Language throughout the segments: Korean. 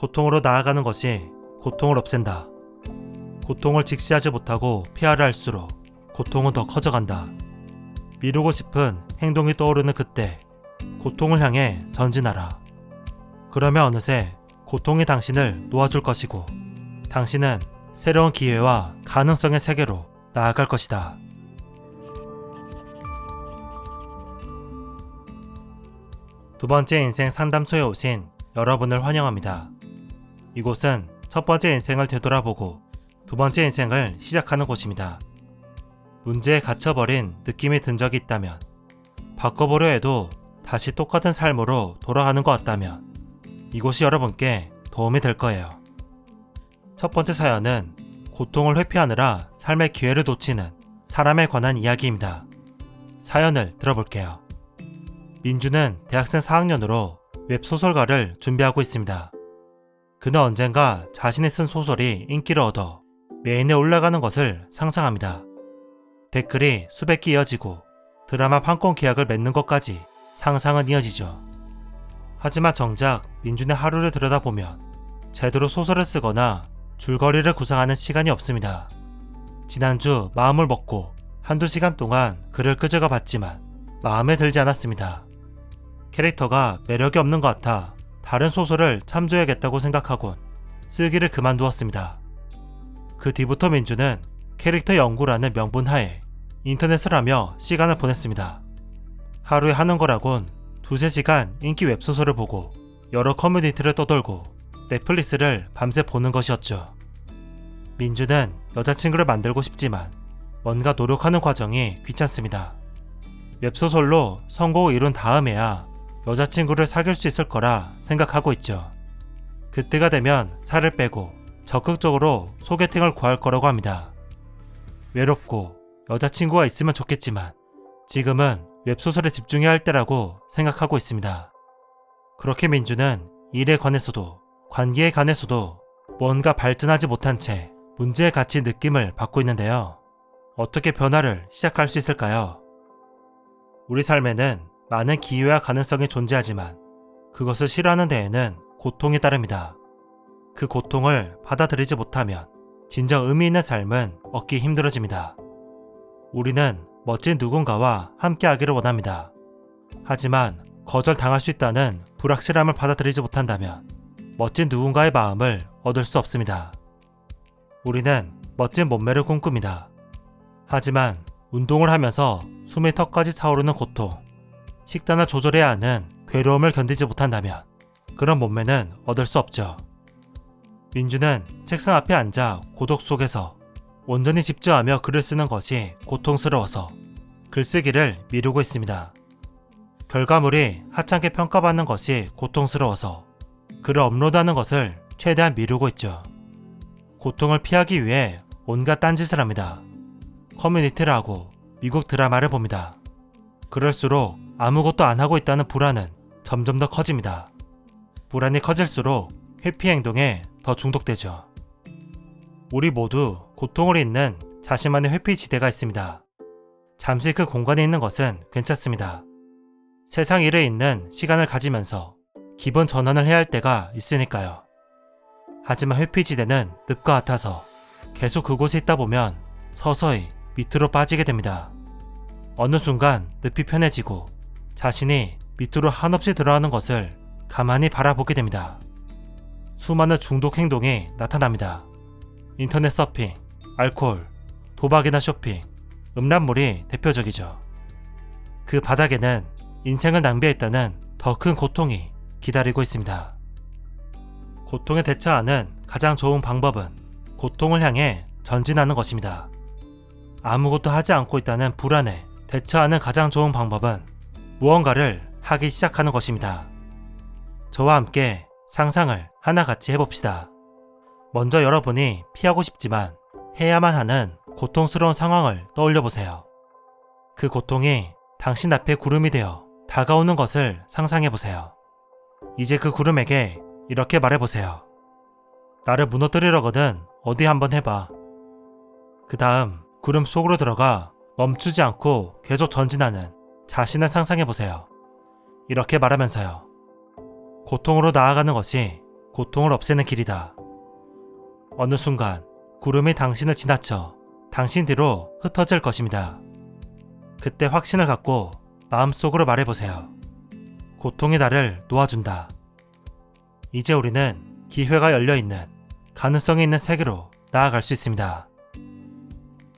고통으로 나아가는 것이 고통을 없앤다. 고통을 직시하지 못하고 피하려 할수록 고통은 더 커져간다. 미루고 싶은 행동이 떠오르는 그때 고통을 향해 전진하라. 그러면 어느새 고통이 당신을 놓아줄 것이고 당신은 새로운 기회와 가능성의 세계로 나아갈 것이다. 두 번째 인생 상담소에 오신 여러분을 환영합니다. 이곳은 첫 번째 인생을 되돌아보고 두 번째 인생을 시작하는 곳입니다. 문제에 갇혀버린 느낌이 든 적이 있다면, 바꿔보려 해도 다시 똑같은 삶으로 돌아가는 것 같다면 이곳이 여러분께 도움이 될 거예요. 첫 번째 사연은 고통을 회피하느라 삶의 기회를 놓치는 사람에 관한 이야기입니다. 사연을 들어볼게요. 민주는 대학생 4학년으로 웹소설가를 준비하고 있습니다. 그는 언젠가 자신이 쓴 소설이 인기를 얻어 메인에 올라가는 것을 상상합니다. 댓글이 수백 개 이어지고 드라마 판권 계약을 맺는 것까지 상상은 이어지죠. 하지만 정작 민준의 하루를 들여다보면 제대로 소설을 쓰거나 줄거리를 구상하는 시간이 없습니다. 지난주 마음을 먹고 한두 시간 동안 글을 끄적여 봤지만 마음에 들지 않았습니다. 캐릭터가 매력이 없는 것 같아 다른 소설을 참조해야겠다고 생각하곤 쓰기를 그만두었습니다. 그 뒤부터 민주는 캐릭터 연구라는 명분 하에 인터넷을 하며 시간을 보냈습니다. 하루에 하는 거라곤 두세 시간 인기 웹소설을 보고 여러 커뮤니티를 떠돌고 넷플릭스를 밤새 보는 것이었죠. 민주는 여자친구를 만들고 싶지만 뭔가 노력하는 과정이 귀찮습니다. 웹소설로 성공을 이룬 다음에야 여자친구를 사귈 수 있을 거라 생각하고 있죠. 그때가 되면 살을 빼고 적극적으로 소개팅을 구할 거라고 합니다. 외롭고 여자친구가 있으면 좋겠지만 지금은 웹소설에 집중해야 할 때라고 생각하고 있습니다. 그렇게 민주는 일에 관해서도 관계에 관해서도 뭔가 발전하지 못한 채 문제에 갇힌 느낌을 받고 있는데요. 어떻게 변화를 시작할 수 있을까요? 우리 삶에는 많은 기회와 가능성이 존재하지만 그것을 싫어하는 데에는 고통이 따릅니다. 그 고통을 받아들이지 못하면 진정 의미 있는 삶은 얻기 힘들어집니다. 우리는 멋진 누군가와 함께하기를 원합니다. 하지만 거절당할 수 있다는 불확실함을 받아들이지 못한다면 멋진 누군가의 마음을 얻을 수 없습니다. 우리는 멋진 몸매를 꿈꿉니다. 하지만 운동을 하면서 숨이 턱까지 차오르는 고통, 식단을 조절해야 하는 괴로움을 견디지 못한다면 그런 몸매는 얻을 수 없죠. 민주는 책상 앞에 앉아 고독 속에서 온전히 집중하며 글을 쓰는 것이 고통스러워서 글쓰기를 미루고 있습니다. 결과물이 하찮게 평가받는 것이 고통스러워서 글을 업로드하는 것을 최대한 미루고 있죠. 고통을 피하기 위해 온갖 딴짓을 합니다. 커뮤니티를 하고 미국 드라마를 봅니다. 그럴수록 아무것도 안 하고 있다는 불안은 점점 더 커집니다. 불안이 커질수록 회피 행동에 더 중독되죠. 우리 모두 고통을 잊는 자신만의 회피 지대가 있습니다. 잠시 그 공간에 있는 것은 괜찮습니다. 세상 일에 있는 시간을 가지면서 기분 전환을 해야 할 때가 있으니까요. 하지만 회피 지대는 늪과 같아서 계속 그곳에 있다 보면 서서히 밑으로 빠지게 됩니다. 어느 순간 늪이 편해지고 자신이 밑으로 한없이 들어가는 것을 가만히 바라보게 됩니다. 수많은 중독 행동이 나타납니다. 인터넷 서핑, 알코올, 도박이나 쇼핑, 음란물이 대표적이죠. 그 바닥에는 인생을 낭비했다는 더 큰 고통이 기다리고 있습니다. 고통에 대처하는 가장 좋은 방법은 고통을 향해 전진하는 것입니다. 아무것도 하지 않고 있다는 불안에 대처하는 가장 좋은 방법은 무언가를 하기 시작하는 것입니다. 저와 함께 상상을 하나같이 해봅시다. 먼저 여러분이 피하고 싶지만 해야만 하는 고통스러운 상황을 떠올려보세요. 그 고통이 당신 앞에 구름이 되어 다가오는 것을 상상해보세요. 이제 그 구름에게 이렇게 말해보세요. 나를 무너뜨리려거든 어디 한번 해봐. 그 다음 구름 속으로 들어가 멈추지 않고 계속 전진하는 자신을 상상해보세요. 이렇게 말하면서요. 고통으로 나아가는 것이 고통을 없애는 길이다. 어느 순간 구름이 당신을 지나쳐 당신 뒤로 흩어질 것입니다. 그때 확신을 갖고 마음속으로 말해보세요. 고통이 나를 놓아준다. 이제 우리는 기회가 열려있는 가능성이 있는 세계로 나아갈 수 있습니다.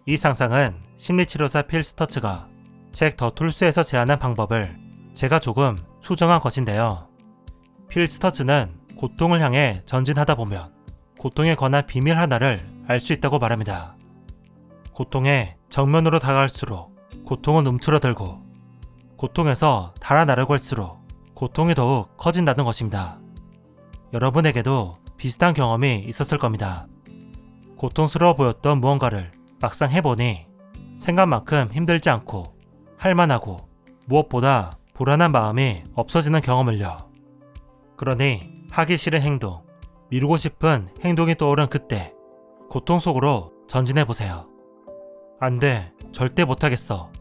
이 상상은 심리치료사 필 스터츠가 책 더 툴스에서 제안한 방법을 제가 조금 수정한 것인데요. 필 스터츠는 고통을 향해 전진하다 보면 고통에 관한 비밀 하나를 알 수 있다고 말합니다. 고통에 정면으로 다가갈수록 고통은 움츠러들고 고통에서 달아나려고 할수록 고통이 더욱 커진다는 것입니다. 여러분에게도 비슷한 경험이 있었을 겁니다. 고통스러워 보였던 무언가를 막상 해보니 생각만큼 힘들지 않고 할만하고 무엇보다 불안한 마음이 없어지는 경험을요. 그러니 하기 싫은 행동, 미루고 싶은 행동이 떠오른 그때 고통 속으로 전진해보세요. 안 돼, 절대 못하겠어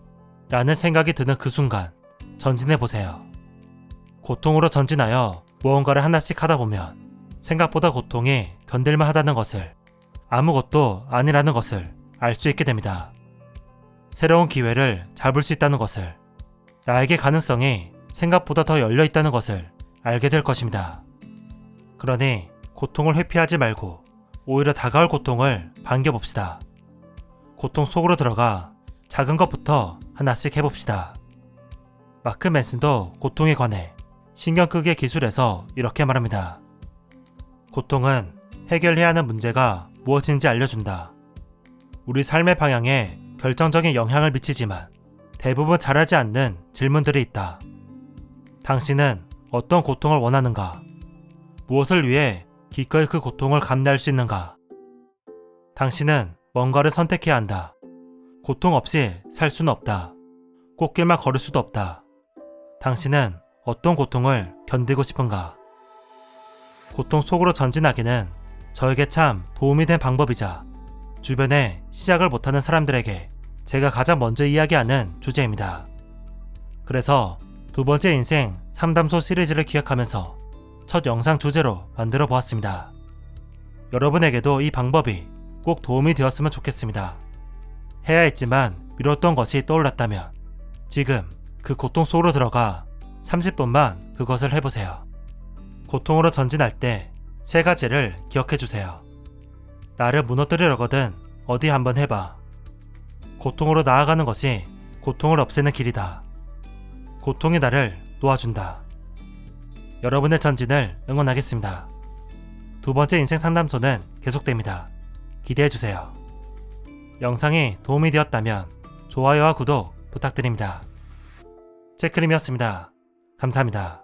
라는 생각이 드는 그 순간 전진해보세요. 고통으로 전진하여 무언가를 하나씩 하다 보면 생각보다 고통이 견딜만 하다는 것을, 아무것도 아니라는 것을 알 수 있게 됩니다. 새로운 기회를 잡을 수 있다는 것을, 나에게 가능성이 생각보다 더 열려 있다는 것을 알게 될 것입니다. 그러니 고통을 회피하지 말고 오히려 다가올 고통을 반겨봅시다. 고통 속으로 들어가 작은 것부터 하나씩 해봅시다. 마크 맨슨도 고통에 관해 신경끄기의 기술에서 이렇게 말합니다. 고통은 해결해야 하는 문제가 무엇인지 알려준다. 우리 삶의 방향에 결정적인 영향을 미치지만 대부분 잘하지 않는 질문들이 있다. 당신은 어떤 고통을 원하는가? 무엇을 위해 기꺼이 그 고통을 감내할 수 있는가? 당신은 뭔가를 선택해야 한다. 고통 없이 살 수는 없다. 꽃길만 걸을 수도 없다. 당신은 어떤 고통을 견디고 싶은가? 고통 속으로 전진하기는 저에게 참 도움이 된 방법이자 주변에 시작을 못하는 사람들에게 제가 가장 먼저 이야기하는 주제입니다. 그래서 두 번째 인생 상담소 시리즈를 기획하면서 첫 영상 주제로 만들어 보았습니다. 여러분에게도 이 방법이 꼭 도움이 되었으면 좋겠습니다. 해야 했지만 미뤘던 것이 떠올랐다면 지금 그 고통 속으로 들어가 30분만 그것을 해보세요. 고통으로 전진할 때 세 가지를 기억해주세요. 나를 무너뜨리려거든 어디 한번 해봐. 고통으로 나아가는 것이 고통을 없애는 길이다. 고통이 나를 놓아준다. 여러분의 전진을 응원하겠습니다. 두 번째 인생 상담소는 계속됩니다. 기대해주세요. 영상이 도움이 되었다면 좋아요와 구독 부탁드립니다. 제크림이었습니다. 감사합니다.